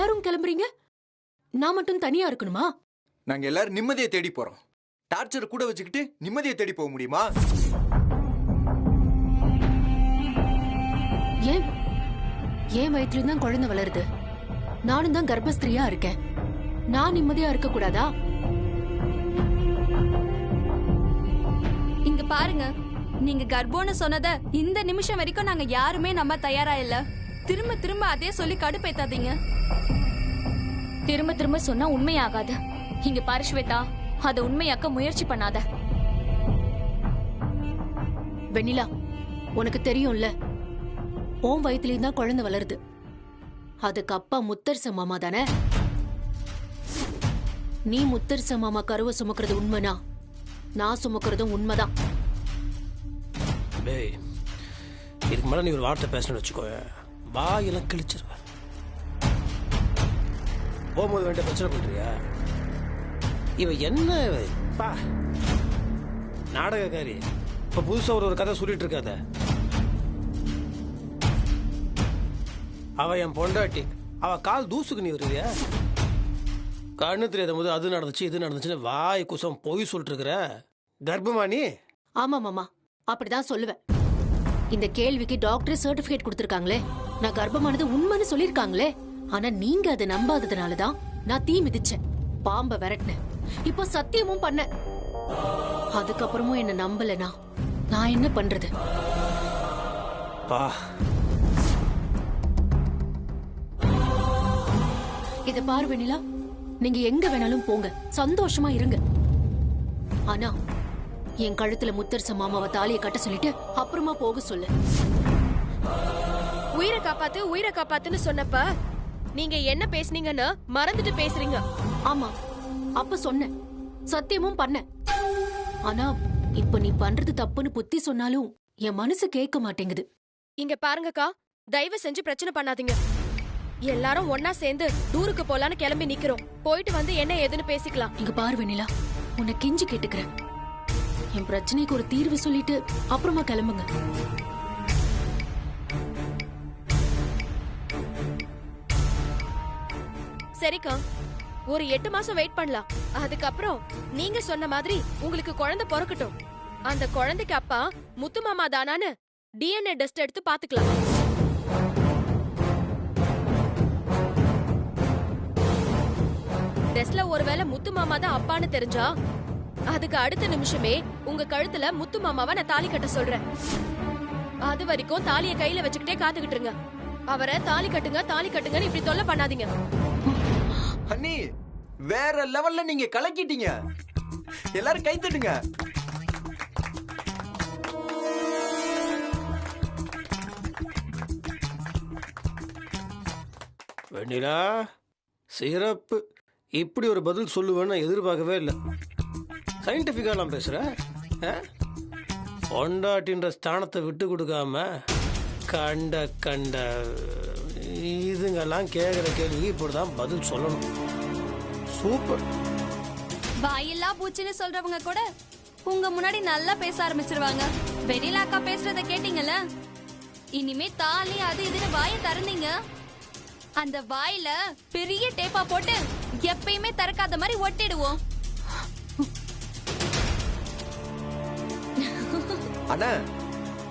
எல்லாரும் கிளம்புறீங்க, நான் மட்டும் தனியா இருக்கணுமா? நாங்க எல்லாரும் நிம்மதியை தேடி போறோம். டார்ச்சர் கூட வச்சுக்கிட்டு நிம்மதியை தேடி போக முடியுமா? ஏன் ஏன் வயிற்றுல தான் குழந்தை வளருது, நானும் தான் கர்ப்பஸ்திரியா இருக்கேன். நான் நிம்மதியா இருக்க கூடாதா? இங்க பாருங்க, நீங்க கர்ப்பம்னு சொன்னத இந்த நிமிஷம் வரைக்கும் நாங்க யாருமே நம்ப தயாரா இல்ல. திரும்ப திரும்ப அதே சொல்லி கடுப்பேத்தாதீங்க. திரும்ப திரும்ப சொன்னா உண்மையாகாது. இங்க பாரு ஸ்வேதா, அத உண்மையாக்க முயற்சி பண்ணாத. வெண்ணிலா, உனக்கு தெரியும்ல, உன் வயிற்றுலயும் தான் குழந்தை வளருது. அதுக்கு அப்பா முத்தரச மாமா தானே. நீ முத்தரச மாமா கருவை சுமக்கிறது உண்மைனா நான் சுமக்கிறதும் உண்மைதான். இதுக்கு மேல நீ ஒரு வார்த்தை பேசணும்னு வச்சுக்கோ, வாயெல்லாம் கிழிச்சிருவேன். போகும்போது வேண்டிய பிரச்சனை பண்றியா? இவ என்ன பா நாடகக்காரி. இப்ப புதுசா ஒரு கதை சொல்லிட்டு இருக்காத. அவ என் பொண்டாட்டி, அவ கால் தூசுக்கு நீ வருவியா? கண்ணு தெரியாத போது அது நடந்துச்சு இது நடந்துச்சுன்னு வாய் குசம் பொய் சொல்லிட்டு இருக்கிற. கர்ப்பமா நீ? ஆமா மாமா, அப்படிதான் சொல்லுவேன். இந்த கேள்விக்கு டாக்டர் சர்டிபிகேட் கொடுத்திருக்காங்களே, நான் கர்ப்பமானது உண்மைன்னு சொல்லிருக்காங்களே. ஆனா நீங்க அதை நம்பாததுனாலதான் நான் தீ மிதிச்சேன், பாம்ப விரட்டினேன், இப்ப சத்தியமும் பண்ண. அதுக்கப்புறமும் என்ன நம்பலனா நான் என்ன பண்றது? பா இத பாரு வெண்ணிலா, நீங்க எங்க வேணாலும் போங்க, சந்தோஷமா இருங்க. ஆனா என் கழுத்துல முத்தரச மாமாவை தாலியை கட்ட சொல்லிட்டு அப்புறமா போக சொல்லு. உயிரை காப்பாத்து உயிரை காப்பாத்துன்னு சொன்னப்ப நீங்க என்ன பேசுனீங்கன்னு மறந்துட்டு பேசுறீங்க. ஆமா, அப்ப சொன்னேன், சத்தியமும் பண்ண. ஆனா இப்ப நீ பண்றது தப்புன்னு புத்தி சொன்னாலும் என் மனசு கேட்க மாட்டேங்குது. இங்க பாருங்கக்கா, தயவு செஞ்சு பிரச்சனை பண்ணாதீங்க. எல்லாரும் ஒன்னா சேர்ந்து டூருக்கு போலான்னு கிளம்பி நிக்கிறோம். போயிட்டு வந்து என்ன ஏதுன்னு பேசிக்கலாம். இங்க பாரு வெண்ணிலா, உன்னை கெஞ்சி கேட்டுக்கிறேன், என் பிரச்சனைக்கு ஒரு தீர்வு சொல்லிட்டு அப்புறமா கிளம்புங்க. சரிக்கா, ஒரு 8 மாசம் வெயிட் பண்ணலாம். அதுக்கப்புறம் நீங்க சொன்ன மாதிரி உங்களுக்கு குழந்தை பிறக்கட்டும். அந்த குழந்தைக்கு அப்பா முத்து மாமா தானான்னு DNA டெஸ்ட் எடுத்து பாத்துக்கலாம். டெஸ்ட்ல ஒருவேளை முத்து மாமா தான் அப்பான்னு தெரிஞ்சா அதுக்கு அடுத்த நிமிஷமே உங்க கழுத்துல முத்து மாமாவை நான் தாலி கட்ட சொல்றேன். அது வரைக்கும் தாலியை கையில வச்சுக்கிட்டே காத்துக்கிட்டு இருங்க. அவரை தாலி கட்டுங்கன்னு இப்படி தொல்லை பண்ணாதீங்க. அண்ணி, வேற லெவல்ல நீங்க கலக்கிட்டீங்க. எல்லாரும் கை தட்டுங்க. வெண்ணிலா சிறப்பு. இப்படி ஒரு பதில் சொல்லுவேன்னு எதிர்பார்க்கவே இல்லை. சயின்டிஃபிக்காலாம் பேசுற. பொண்டாட்டின்ற ஸ்தானத்தை விட்டு கொடுக்காம கண்ட கண்ட இதுங்கெல்லாம் கேட்குற கேள்வி இப்படிதான் பதில் சொல்லணும். சூப்பர். வாயில்லா பூச்சின்னு சொல்றவங்க கூட உங்க முன்னாடி நல்லா பேச ஆரம்பிச்சிருவாங்க. வெண்ணிலாக்கா பேசுறத கேட்டீங்கல்ல, இனிமே தாலி அது இதுன்னு வாயை திறந்தீங்க, அந்த வாயில பெரிய டேப்பா போட்டு எப்பயுமே திறக்காத மாதிரி ஒட்டிடுவோம். அண்ணா,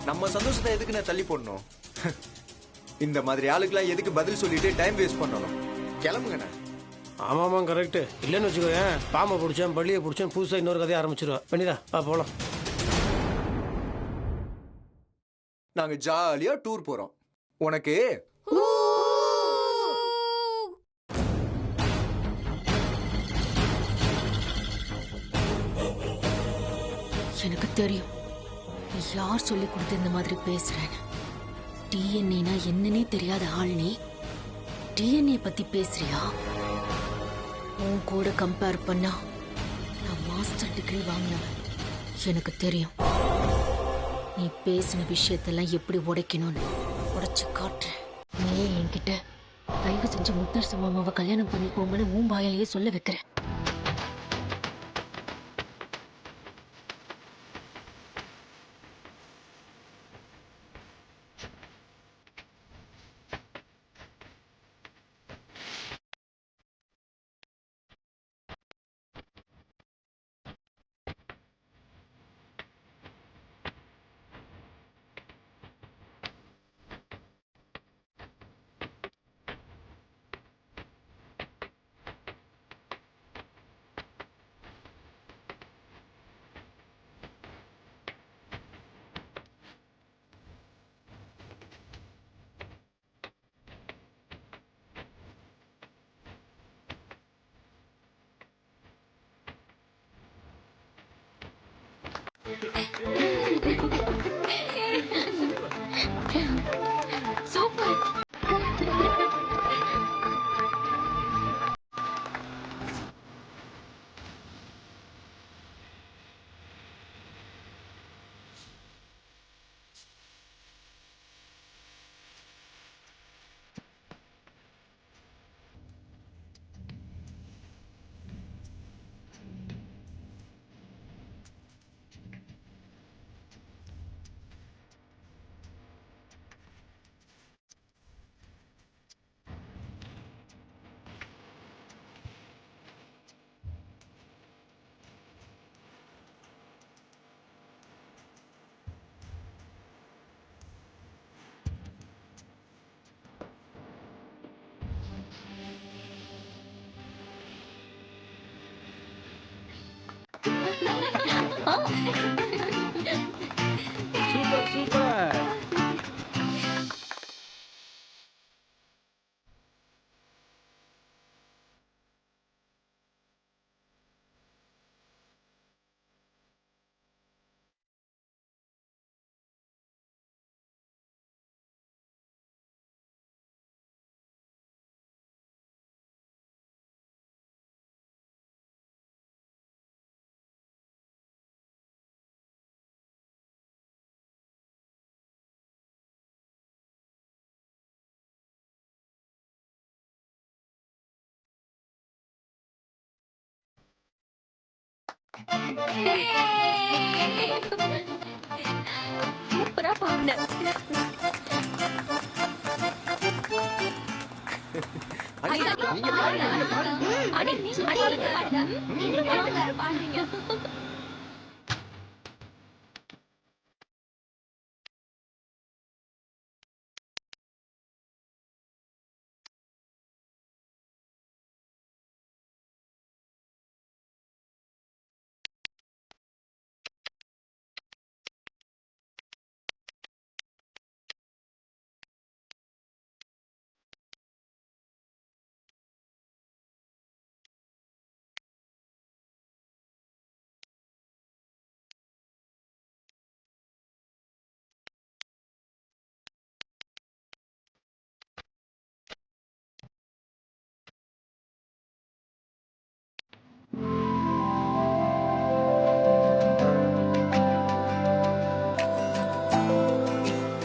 நம்ம சந்தோஷத்தை எதுக்கு நான் தள்ளி போடணும்? இந்த மாதிரி ஆளுக்கெல்லாம் எதுக்கு பதில் சொல்லிட்டு டைம் வேஸ்ட் பண்ணணும்? கிளம்புங்கண்ணா. ஆமாமா கரெக்ட். இல்லைன்னு வச்சுக்கோயேன், பாம்பை பிடிச்சேன் பள்ளியை பிடிச்சேன் புதுசாக இன்னொரு கதையை ஆரம்பிச்சிருவேன். பண்ணிடா பா போகலாம். நாங்க ஜாலியா டூர் போறோம். உனக்கு எனக்கு தெரியும் நீ யார் சொல்லி கொடுத்து இந்த மாதிரி பேசுறேன்னு. டிஎன்ஏனா என்னன்னே தெரியாத ஆள் நீ டிஎன்ஏ பத்தி பேசுறியா? உன் கூட கம்பேர் பண்ணா நான் மாஸ்டர் டிகிரி வாங்கினவன். எனக்கு தெரியும் நீ பேசின விஷயத்தெல்லாம் எப்படி உடைக்கணும்னு. உடைச்சு காட்டுறேன். நீ என்கிட்ட தயவு செஞ்சு முத்தரச மாமாவை கல்யாணம் பண்ணிக்கோங்கன்னு உன் வாயிலேயே சொல்ல வைக்கிறேன். Super super.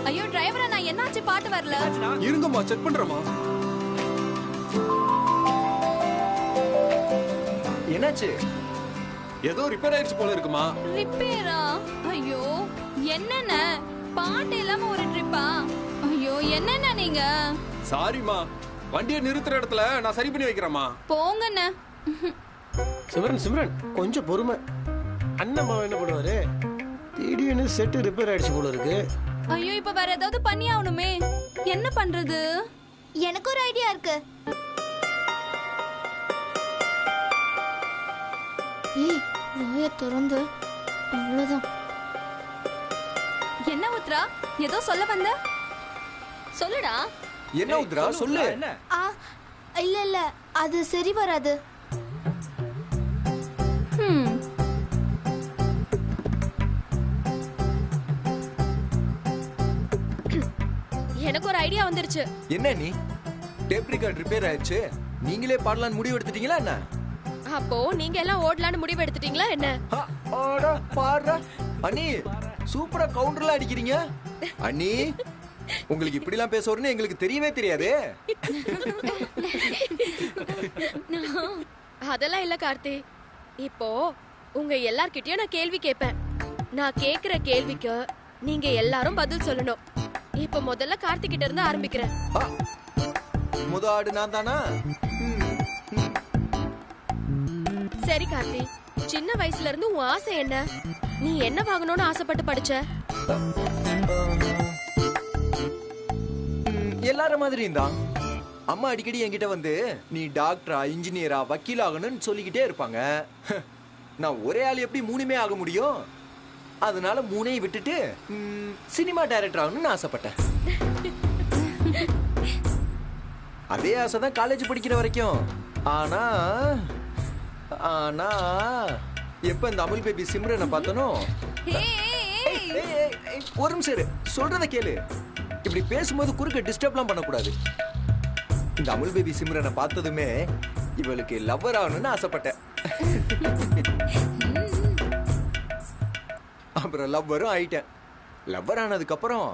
ஐயோ டிரைவரா, நான் என்னாச்சு பாட்டு வரல. இருங்கம்மா, செக் பண்றேம்மா. என்னாச்சு? ஏதோ ரிப்பேர் ஆயிடுச்சு போல இருக்குமா. ரிப்பேரா? ஐயோ என்னென்ன பாட்டு இல்லாம ஒரு ட்ரிப்பா? ஐயோ என்னென்ன நீங்க? சாரிமா, வண்டியை நிறுத்துற இடத்துல நான் சரி பண்ணி வைக்கிறேம்மா. போங்கண்ணே. சிம்ரன் சிம்ரன் கொஞ்சம் பொறுமை. அண்ணம்மா என்ன பண்ணுவாரு? திடீர்னு செட்டு ரிப்பேர் ஆயிடுச்சு போல இருக்கு. ஐயோ இப்ப வேற ஏதாவது பண்ணி ஆகணுமே. என்ன பண்றது? எனக்கு ஒரு ஐடியா இருக்கு. ஏய், வாய திறந்து அவ்வளவுதான். என்ன உத்ரா, ஏதோ சொல்ல வந்த? சொல்லுடா. என்ன உத்ரா, சொல்லு. ஆ, இல்ல இல்ல, அது சரி வராது. எனக்கு ஒரு ஐடியா வந்துருச்சு. என்ன நீ? டேப் ரெக்கார்ட் ரிப்பேர் ஆயிடுச்சு, நீங்களே பாடலான்னு முடிவு எடுத்துட்டீங்களா என்ன? அப்போ நீங்க எல்லாம் ஓடலான்னு முடிவு எடுத்துட்டீங்களா என்ன? பாடுற அண்ணி, சூப்பரா கவுண்டர்ல அடிக்கிறீங்க அண்ணி. உங்களுக்கு இப்படி எல்லாம் பேச வரும்னு எங்களுக்கு தெரியவே தெரியாதே. அதெல்லாம் இல்ல கார்த்தி. இப்போ உங்க எல்லார்கிட்டயும் நான் கேள்வி கேட்பேன். நான் கேக்குற கேள்விக்கு நீங்க எல்லாரும் பதில் சொல்லணும். இப்ப முதல்ல கார்த்தி கிட்ட இருந்து ஆரம்பிக்கிறேன். முத ஆடு நான் தானா? சரி கார்த்தி, சின்ன வயசுல இருந்து உன் ஆசை என்ன? நீ என்ன வாங்கணும்னு ஆசைப்பட்டு படிச்ச? எல்லார மாதிரியும் தான். அம்மா அடிக்கடி என்கிட்ட வந்து நீ டாக்டரா, இன்ஜினியரா, வக்கீல் ஆகணும்னு சொல்லிக்கிட்டே இருப்பாங்க. நான் ஒரே ஆள் எப்படி மூணுமே ஆக முடியும்? அதனால மூணையும் விட்டுட்டு சினிமா டைரக்டர் ஆகணும்னு ஆசைப்பட்டேன். அதே ஆசை தான் காலேஜ் படிக்கிற வரைக்கும். ஆனா ஆனா எப்ப இந்த அமுல் பேபி சிம்ரனை பார்த்தனோ ஒரு நிமிஷம் இரு. சொல்றத கேளு. இப்படி பேசும்போது குறுக்க டிஸ்டர்ப்லாம் பண்ணக்கூடாது. இந்த அமுல் பேபி சிம்ரனை பார்த்ததுமே இவளுக்கு லவ்வர் ஆகணும்னு ஆசைப்பட்டேன். அப்புறம் லவ்வரும் ஆயிட்டேன். லவ்வர் ஆனதுக்கு அப்புறம்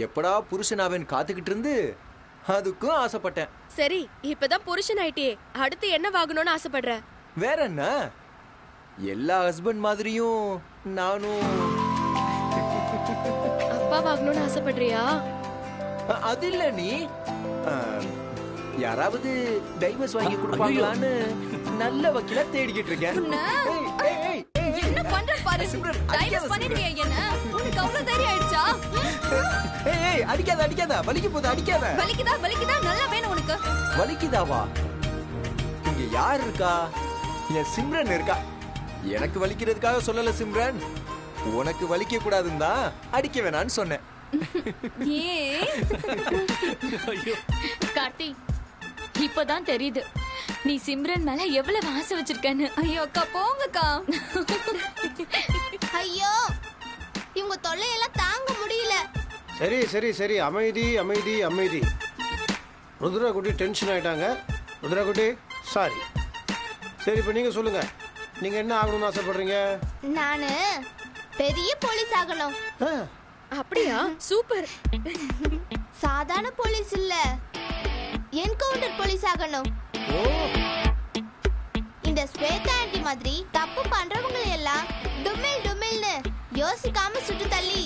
எப்படா புருஷனாவேன்னு காத்துக்கிட்டு இருந்து அதுக்கும் ஆசைப்பட்டேன். சரி, இப்பதான் புருஷன் ஆயிட்டே, அடுத்து என்ன வாங்கணும்னு ஆசைப்படுற? வேற என்ன, எல்லா ஹஸ்பண்ட் மாதிரியும் நானும் அப்பா வாங்கணும்னு ஆசைப்படுறியா? அது இல்ல, நீ யாராவது டைவர்ஸ் வாங்கி கொடுப்பாங்களான்னு நல்ல வக்கீலா தேடிக்கிட்டு இருக்கேன். என்ன பண்ற பாரு. டைவர்ஸ் பண்ணிடுவியா என்ன? உனக்கு அவ்வளவு தைரியம் ஆயிடுச்சா? ஏய் அடிக்காத அடிக்காத, வலிக்கு போகுது, அடிக்காத. வலிக்குதா நல்லா வேணும் உனக்கு. வலிக்குதாவா? இங்க யார் இருக்கா? என் சிம்ரன் இருக்கா. எனக்கு வலிக்கிறதுக்காக சொல்லல சிம்ரன், உனக்கு வலிக்க கூடாதுன்னு தான் அடிக்க வேணான்னு சொன்னேன். கார்த்தி, இப்பதான் தெரியுது நீ சிம்ரன் மேல எவ்வளவு ஆசை வச்சிருக்கன்னு. ஐயோ அக்கா போங்கக்கா. ஐயோ இவங்க தொல்லையெல்லாம் தாங்க முடியல. சரி சரி சரி, அமைதி அமைதி அமைதி. ருத்ரா குட்டி டென்ஷன் ஆயிட்டாங்க. ருத்ரா குட்டி சாரி. சரி, இப்போ நீங்க சொல்லுங்க, நீங்க என்ன ஆகணும்னு ஆசைப்படுறீங்க? நானு பெரிய போலீஸ் ஆகணும். அப்படியா? சூப்பர். சாதாரண போலீஸ் இல்ல, என்கவுண்டர் போலீஸ் ஆகணும். இந்த ஸ்வேதா ஆண்டி மாதிரி தப்பு பண்றவங்க எல்லாம் டுமில் டுமில்னு யோசிக்காம சுட்டு தள்ளி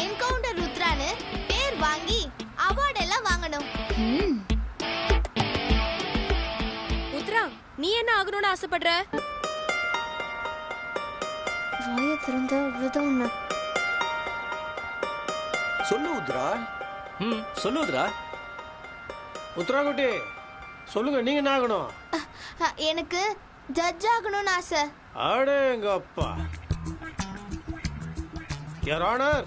என்கவுண்டர் ருத்ரான்னு பேர் வாங்கி அவார்ட் எல்லாம் வாங்கணும். ருத்ரா, நீ என்ன ஆகணும்னு ஆசைப்படுற? வாய திறந்த விதம். சொல்லு உத்ரா. சொல்லு உத்ரா. உத்ரா குட்டி சொல்லுங்க, நீங்க என்ன ஆகணும்? எனக்கு ஜட்ஜ் ஆகணும்னு ஆசை. அடேங்கப்பா, யுவர் ஆனர்,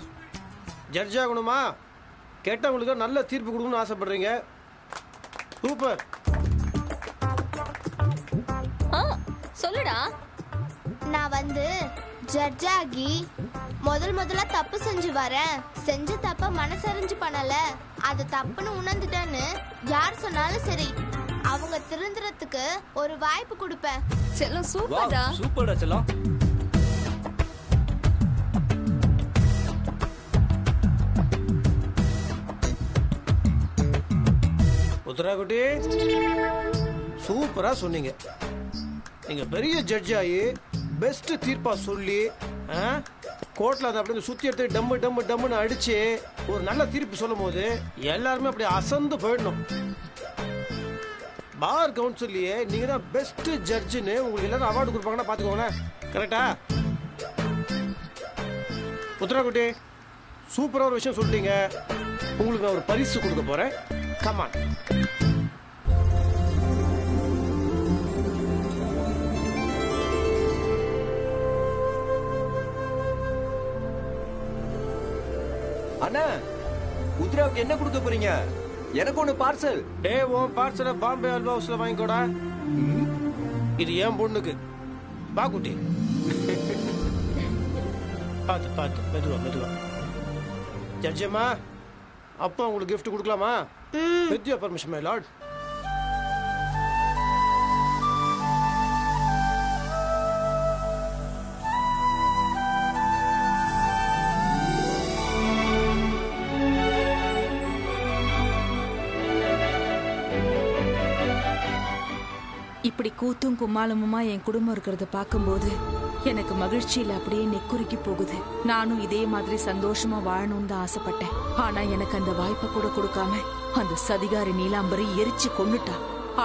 ஜட்ஜ் ஆகணுமா? கேட்டவங்களுக்கு நல்ல தீர்ப்பு கொடுக்கணும்னு ஆசைப்படுறீங்க. சூப்பர். சொல்லுடா. நான் வந்து ஜட்ஜ் ஆகி முதல்ல தப்பு செஞ்சு வரேன். செஞ்ச தப்ப மனசறிஞ்சு பண்ணல, அது தப்புன்னு உணர்ந்துட்டேன்னு யார் சொன்னாலும் சரி, அவங்க திருந்துறதுக்கு ஒரு வாய்ப்பு கொடுப்பேன். செல்லம் சூப்பர்டா. சூப்பர்டா செல்லம். உத்ரா குட்டி சூப்பரா சொன்னீங்க. நீங்க பெரிய ஜட்ஜ் ஆகி பெஸ்ட் தீர்ப்பா சொல்லி கோர்ட்ல அதை அப்படியே சுத்தி எடுத்து டம்மு டம்மு டம்முன்னு அடிச்சு ஒரு நல்ல தீர்ப்பு சொல்லும் போது எல்லாருமே அப்படி அசந்து போயிடணும். பார் கவுன்சிலே நீங்க தான் பெஸ்ட் ஜட்ஜுன்னு உங்களுக்கு எல்லாரும் அவார்டு கொடுப்பாங்கன்னா பாத்துக்கோங்களேன். கரெக்டா? உத்ரா குட்டி சூப்பரா ஒரு விஷயம் சொல்லிட்டீங்க. உங்களுக்கு நான் ஒரு பரிசு கொடுக்க போறேன். கமான். அண்ணா, உத்ராவுக்கு என்ன கொடுக்க போறீங்க? எனக்கு ஒண்ணு பார்சல். உன் பார்சலை பாம்பே அல்வா ஹவுஸ்ல வாங்கிக்கோடா. இது என் பொண்ணுக்கு. பா குட்டி. பார்த்து பார்த்து மெதுவா மெதுவா. ஜட்ஜம்மா, அப்பா உங்களுக்கு கிஃப்ட் கொடுக்கலாமா? With your permission my Lord. இப்படி கூத்தும் கும்மாளமுமா என் குடும்பம் இருக்கிறத பார்க்கும்போது எனக்கு மகிழ்ச்சியில அப்படியே நெக்குறுக்கி போகுது. நானும் இதே மாதிரி சந்தோஷமா வாழணும்னு தான் ஆசைப்பட்டேன். ஆனா எனக்கு அந்த வாய்ப்பை கூட கொடுக்காம அந்த சதிகாரி நீலாம்பரி எரிச்சு கொன்னுட்டா.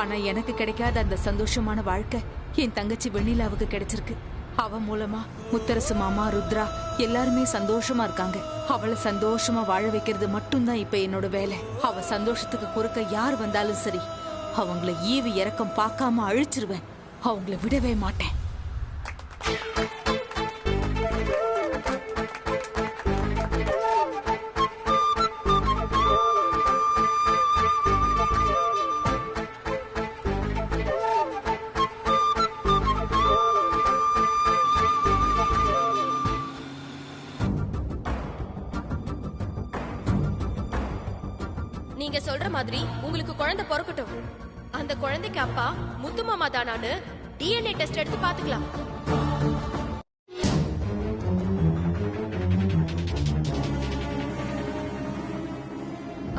ஆனா எனக்கு கிடைக்காத அந்த சந்தோஷமான வாழ்க்கை என் தங்கச்சி வெண்ணிலாவுக்கு கிடைச்சிருக்கு. அவ மூலமா முத்தரசு மாமா, ருத்ரா எல்லாருமே சந்தோஷமா இருக்காங்க. அவளை சந்தோஷமா வாழ வைக்கிறது மட்டும்தான் இப்ப என்னோட வேலை. அவ சந்தோஷத்துக்கு குறுக்க யார் வந்தாலும் சரி, அவங்கள ஈவு இறக்கம் பார்க்காம அழிச்சிருவேன். அவங்கள விடவே மாட்டேன். நீங்க சொல்ற மாதிரி உங்களுக்கு குழந்தை பிறக்கட்டும். அந்த குழந்தைக்கு அப்பா முத்து மாமா தானான்னு டிஎன்ஏ டெஸ்ட் எடுத்து பாத்துக்கலாம்.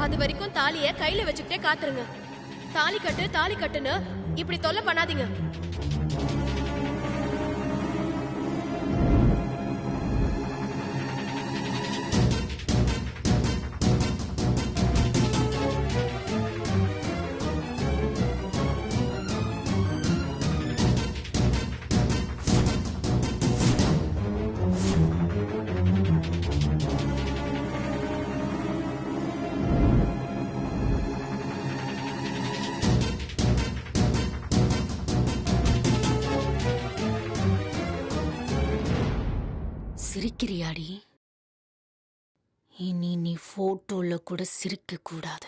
அது வரைக்கும் தாலிய கையில வச்சுக்கிட்டே காத்துருங்க. தாலி கட்டுன்னு இப்படி தொல்லை பண்ணாதீங்க. சிரிக்கிறியாடி? இனி நீ போட்டோல கூட சிரிக்க கூடாது.